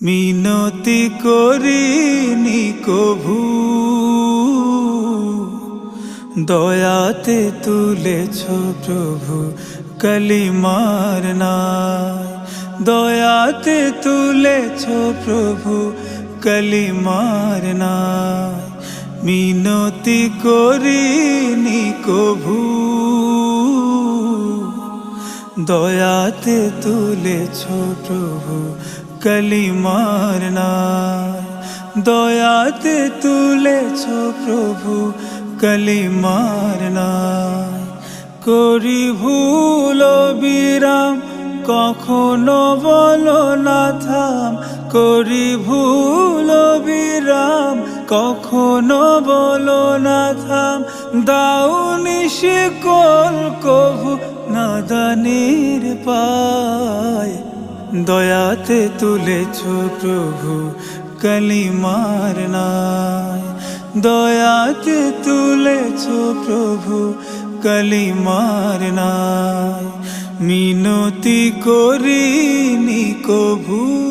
মিনতি করিনি কভু, দয়াতে তুলেছ প্রভু কালিমার নাই। দয়াতে তুলেছ প্রভু কালিমার নাই। মিনতি করিনি কভু, দয়াতে তুলেছ প্রভু কালিমার নাই। দয়াতে তুলেছ প্রভু কালিমার নাই। করি ভুল বিরাম কখনো বলো না থাম। করি ভুল বিরাম কখনো বলো না থাম। দাউনি শিকল কভু নাদানির পায়। দয়াতে তুলেছ প্রভু কালিমার নাই। দয়াতে তুলেছ প্রভু কালিমার নাই। মিনতি করিনি কভু।